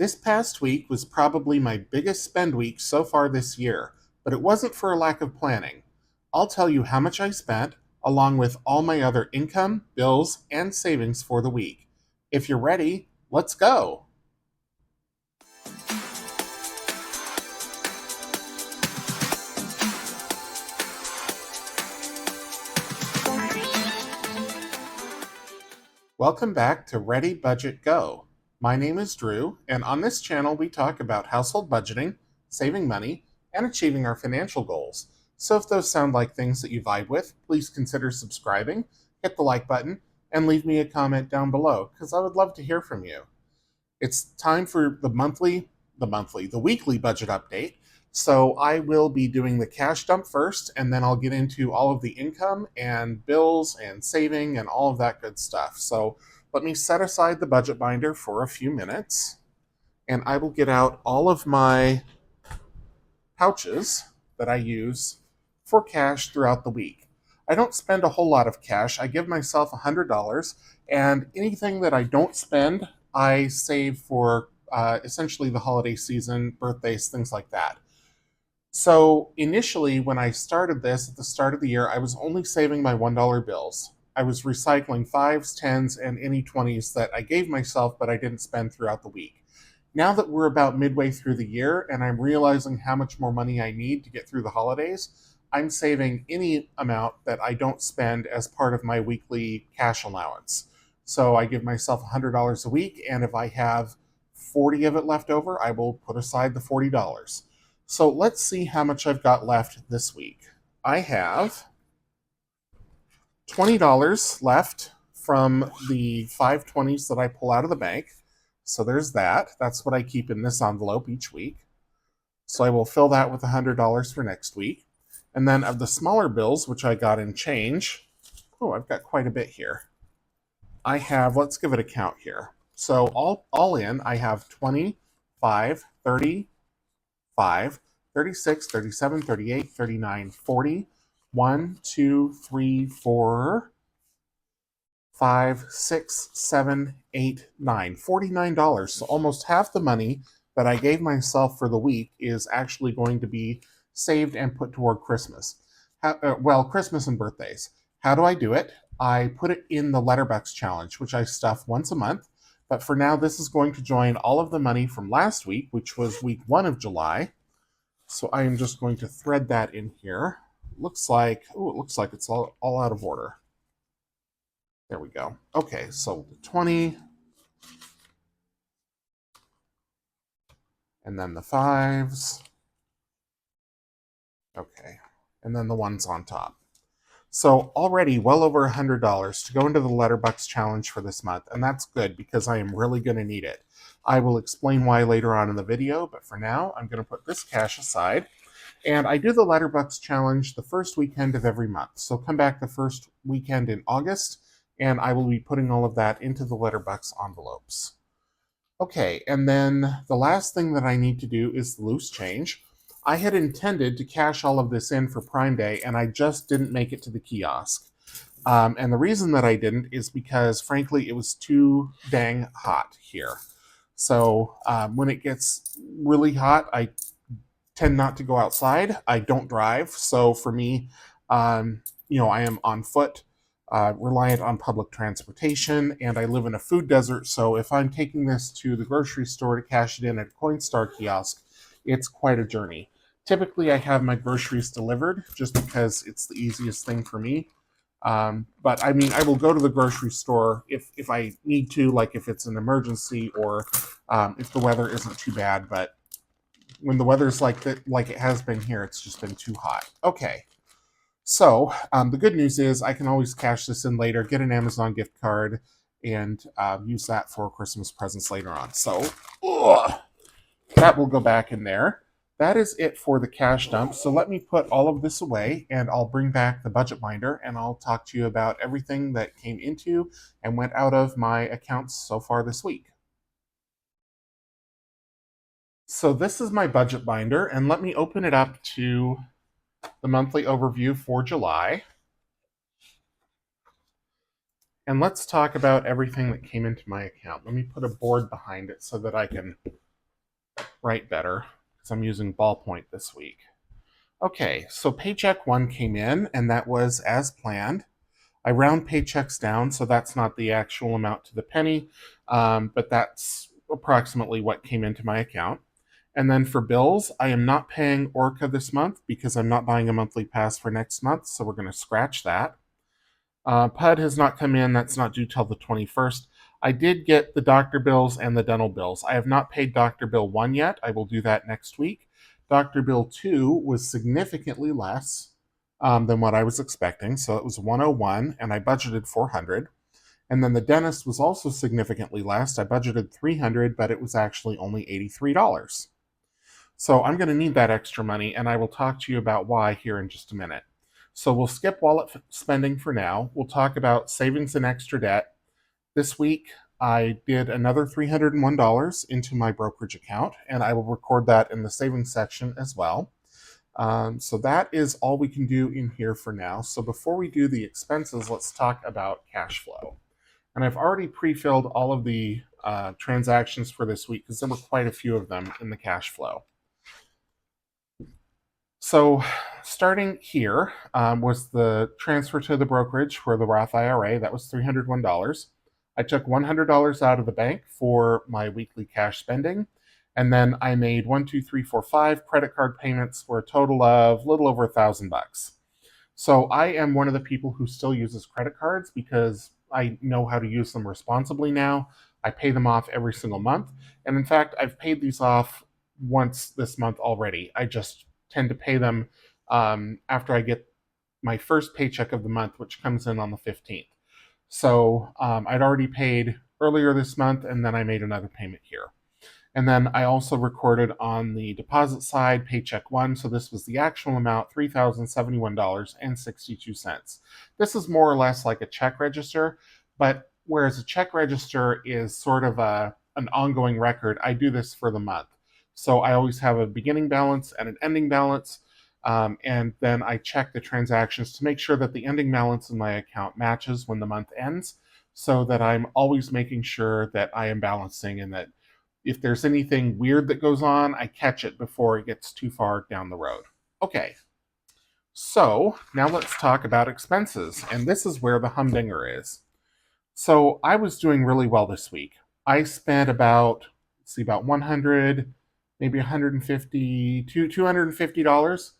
This past week was probably my biggest spend week so far this year, but it wasn't for a lack of planning. I'll tell you how much I spent, along with all my other income, bills, and savings for the week. If you're ready, let's go! Welcome back to Ready Budget Go. My name is Drew, and on this channel we talk about household budgeting, saving money, and achieving our financial goals. So if those sound like things that you vibe with, please consider subscribing, hit the like button, and leave me a comment down below, because I would love to hear from you. It's time for the weekly budget update. So I will be doing the cash dump first, and then I'll get into all of the income and bills and saving and all of that good stuff. So let me set aside the budget binder for a few minutes, and I will get out all of my pouches that I use for cash throughout the week. I don't spend a whole lot of cash. I give myself $100, and anything that I don't spend, I save for essentially the holiday season, birthdays, things like that. So initially, when I started this at the start of the year, I was only saving my $1 bills. I was recycling fives, tens, and any 20s that I gave myself, but I didn't spend throughout the week. Now that we're about midway through the year and I'm realizing how much more money I need to get through the holidays, I'm saving any amount that I don't spend as part of my weekly cash allowance. So I give myself $100 a week, and if I have 40 of it left over, I will put aside the $40. So let's see how much I've got left this week. I have $20 left from the 520s that I pull out of the bank. So there's that. That's what I keep in this envelope each week. So I will fill that with $100 for next week. And then of the smaller bills, which I got in change, I've got quite a bit here. I have, let's give it a count here. So all in, I have 25, 30, 36, 37, 38, 39, 40, 1, 2, 3, 4, 5, 6, 7, 8, 9. $49. So almost half the money that I gave myself for the week is actually going to be saved and put toward Christmas. Christmas and birthdays. How do I do it? I put it in the Letterbox challenge, which I stuff once a month. But for now, this is going to join all of the money from last week, which was week 1 of July. So I am just going to thread that in here. It looks like it's all out of order. There we go. Okay, so 20, and then the 5s. Okay, and then the 1s on top. So already well over $100 to go into the Letterbox challenge for this month, and that's good because I am really going to need it. I will explain why later on in the video, but for now, I'm going to put this cash aside. And I do the Letterbox challenge the first weekend of every month. So come back the first weekend in August, and I will be putting all of that into the Letterbox envelopes. Okay, and then the last thing that I need to do is the loose change. I had intended to cash all of this in for Prime Day, and I just didn't make it to the kiosk. And the reason that I didn't is because, frankly, it was too dang hot here. So when it gets really hot, I tend not to go outside. I don't drive. So for me, I am on foot, reliant on public transportation, and I live in a food desert. So if I'm taking this to the grocery store to cash it in at a Coinstar kiosk, it's quite a journey. Typically, I have my groceries delivered just because it's the easiest thing for me. But I mean, I will go to the grocery store if I need to, like if it's an emergency or if the weather isn't too bad. But when the weather's like that, like it has been here, it's just been too hot. Okay. So the good news is I can always cash this in later, get an Amazon gift card, and use that for Christmas presents later on. So that will go back in there. That is it for the cash dump. So let me put all of this away, and I'll bring back the budget binder, and I'll talk to you about everything that came into and went out of my accounts so far this week. So this is my budget binder, and let me open it up to the monthly overview for July. And let's talk about everything that came into my account. Let me put a board behind it so that I can write better because I'm using ballpoint this week. Okay, so paycheck 1 came in, and that was as planned. I round paychecks down, so that's not the actual amount to the penny, but that's approximately what came into my account. And then for bills, I am not paying Orca this month because I'm not buying a monthly pass for next month, so we're going to scratch that. PUD has not come in. That's not due till the 21st. I did get the doctor bills and the dental bills. I have not paid Doctor Bill 1 yet. I will do that next week. Doctor Bill 2 was significantly less than what I was expecting. So it was 101 and I budgeted 400. And then the dentist was also significantly less. I budgeted 300, but it was actually only $83. So I'm going to need that extra money, and I will talk to you about why here in just a minute. So we'll skip wallet spending for now. We'll talk about savings and extra debt. This week, I did another $301 into my brokerage account, and I will record that in the savings section as well. So that is all we can do in here for now. So before we do the expenses, let's talk about cash flow. And I've already pre-filled all of the transactions for this week because there were quite a few of them in the cash flow. So starting here was the transfer to the brokerage for the Roth IRA. That was $301. I took $100 out of the bank for my weekly cash spending. And then I made 1, 2, 3, 4, 5 credit card payments for a total of a little over $1,000. So I am one of the people who still uses credit cards because I know how to use them responsibly now. I pay them off every single month. And in fact, I've paid these off once this month already. I just tend to pay them after I get my first paycheck of the month, which comes in on the 15th. So I'd already paid earlier this month, and then I made another payment here. And then I also recorded on the deposit side paycheck 1. So this was the actual amount, $3,071.62. This is more or less like a check register, but whereas a check register is sort of an ongoing record, I do this for the month. So I always have a beginning balance and an ending balance. And then I check the transactions to make sure that the ending balance in my account matches when the month ends, so that I'm always making sure that I am balancing and that if there's anything weird that goes on, I catch it before it gets too far down the road. Okay, so now let's talk about expenses, and this is where the humdinger is. So I was doing really well this week. I spent about 100, maybe 150, $250,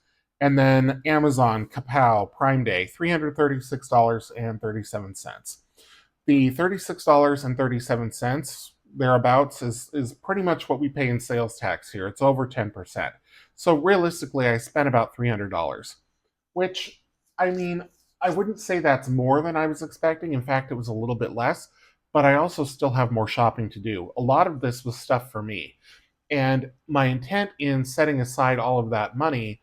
and then Amazon, Kapow, Prime Day, $336.37. The $36.37 thereabouts is pretty much what we pay in sales tax here. It's over 10%. So realistically, I spent about $300, which, I mean, I wouldn't say that's more than I was expecting. In fact, it was a little bit less, but I also still have more shopping to do. A lot of this was stuff for me. And my intent in setting aside all of that money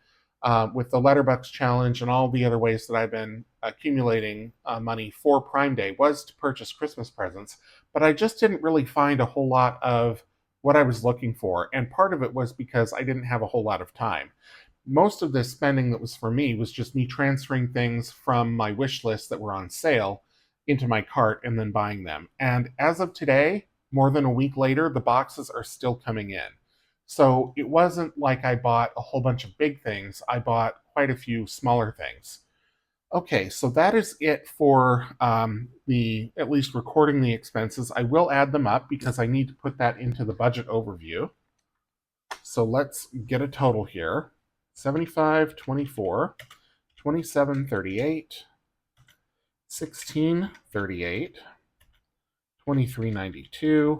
with the Letterbucks challenge and all the other ways that I've been accumulating money for Prime Day was to purchase Christmas presents, but I just didn't really find a whole lot of what I was looking for. And part of it was because I didn't have a whole lot of time. Most of this spending that was for me was just me transferring things from my wish list that were on sale into my cart and then buying them. And as of today, more than a week later, the boxes are still coming in. So it wasn't like I bought a whole bunch of big things. I bought quite a few smaller things. Okay, so that is it for at least recording the expenses. I will add them up because I need to put that into the budget overview. So let's get a total here. 75, 24, 27, 38, 16, 38, 23, 92,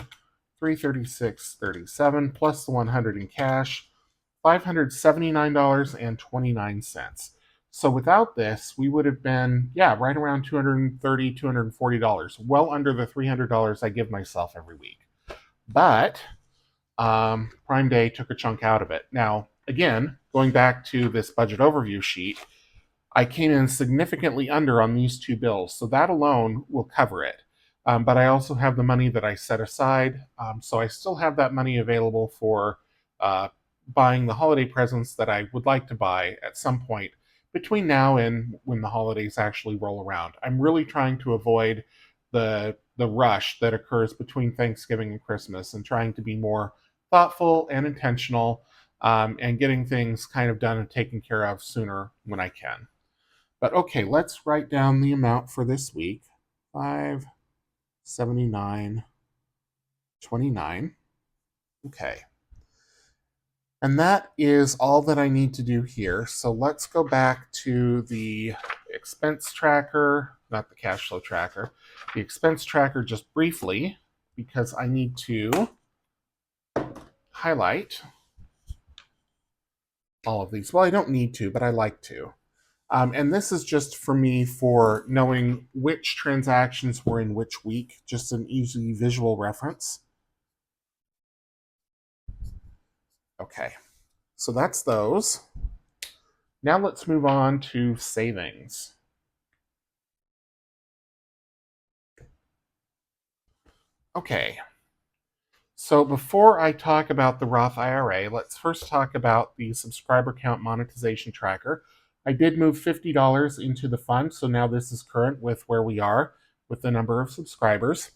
336.37 plus the 100 in cash, $579.29. So without this, we would have been, right around $230, $240, well under the $300 I give myself every week. But Prime Day took a chunk out of it. Now, again, going back to this budget overview sheet, I came in significantly under on these two bills, so that alone will cover it. But I also have the money that I set aside, so I still have that money available for buying the holiday presents that I would like to buy at some point between now and when the holidays actually roll around. I'm really trying to avoid the rush that occurs between Thanksgiving and Christmas and trying to be more thoughtful and intentional, and getting things kind of done and taken care of sooner when I can. But okay, let's write down the amount for this week. 579.29. Okay. And that is all that I need to do here. So let's go back to the expense tracker, not the cash flow tracker, the expense tracker just briefly, because I need to highlight all of these. Well, I don't need to, but I like to. And this is just for me for knowing which transactions were in which week, just an easy visual reference. Okay, so that's those. Now let's move on to savings. Okay, so before I talk about the Roth IRA, let's first talk about the subscriber count monetization tracker. I did move $50 into the fund, so now this is current with where we are with the number of subscribers.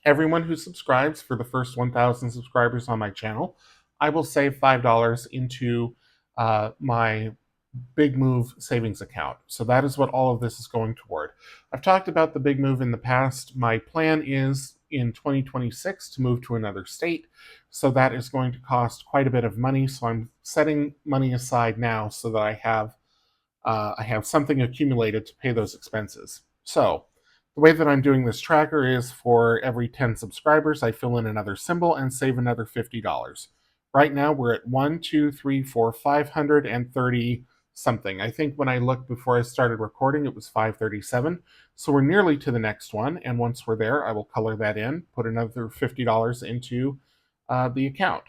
Everyone who subscribes for the first 1,000 subscribers on my channel, I will save $5 into my Big Move savings account. So that is what all of this is going toward. I've talked about the Big Move in the past. My plan is in 2026 to move to another state. So that is going to cost quite a bit of money. So I'm setting money aside now so that I have something accumulated to pay those expenses. So the way that I'm doing this tracker is for every 10 subscribers, I fill in another symbol and save another $50. Right now we're at 1, 2, 3, 4, 530 something. I think when I looked before I started recording, it was 537. So we're nearly to the next one. And once we're there, I will color that in, put another $50 into the account.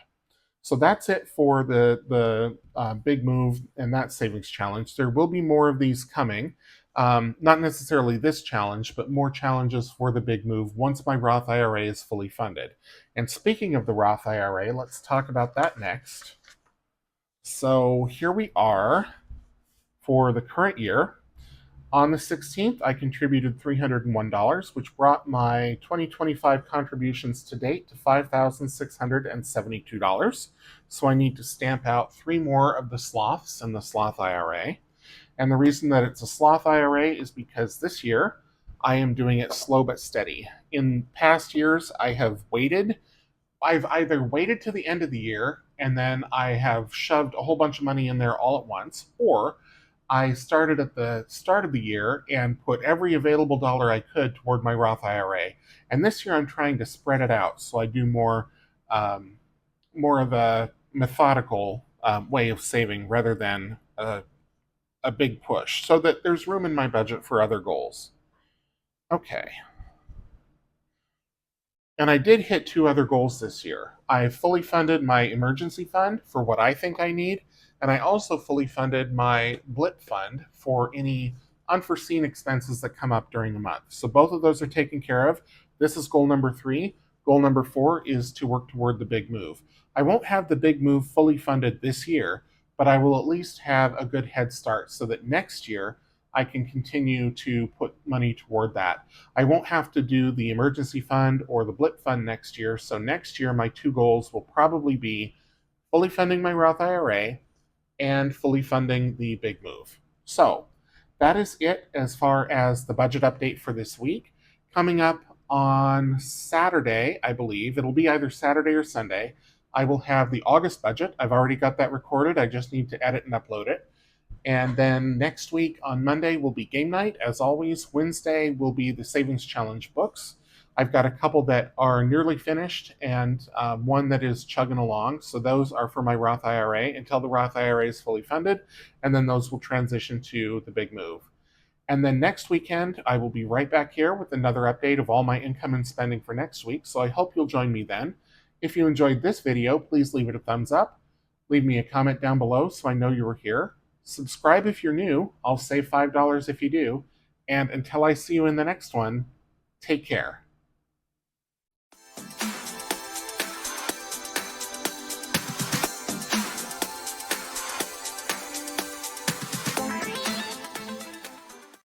So that's it for the Big Move and that savings challenge. There will be more of these coming. Not necessarily this challenge, but more challenges for the Big Move once my Roth IRA is fully funded. And speaking of the Roth IRA, let's talk about that next. So here we are for the current year. On the 16th, I contributed $301, which brought my 2025 contributions to date to $5,672. So I need to stamp out 3 more of the sloths in the sloth IRA. And the reason that it's a sloth IRA is because this year I am doing it slow but steady. In past years, I have waited. I've either waited to the end of the year and then I have shoved a whole bunch of money in there all at once, or I started at the start of the year and put every available dollar I could toward my Roth IRA. And this year I'm trying to spread it out so I do more of a methodical way of saving rather than a big push, so that there's room in my budget for other goals. Okay. And I did hit 2 other goals this year. I fully funded my emergency fund for what I think I need, and I also fully funded my blip fund for any unforeseen expenses that come up during the month. So both of those are taken care of. This is goal number 3. Goal number 4 is to work toward the Big Move. I won't have the Big Move fully funded this year, but I will at least have a good head start so that next year I can continue to put money toward that. I won't have to do the emergency fund or the blip fund next year. So next year, my 2 goals will probably be fully funding my Roth IRA and fully funding the Big Move. So that is it as far as the budget update for this week. Coming up on Saturday, I believe, it'll be either Saturday or Sunday, I will have the August budget. I've already got that recorded. I just need to edit and upload it. And then next week on Monday will be game night. As always, Wednesday will be the Savings Challenge books. I've got a couple that are nearly finished and one that is chugging along. So those are for my Roth IRA until the Roth IRA is fully funded. And then those will transition to the Big Move. And then next weekend, I will be right back here with another update of all my income and spending for next week. So I hope you'll join me then. If you enjoyed this video, please leave it a thumbs up. Leave me a comment down below so I know you were here. Subscribe if you're new. I'll save $5 if you do. And until I see you in the next one, take care.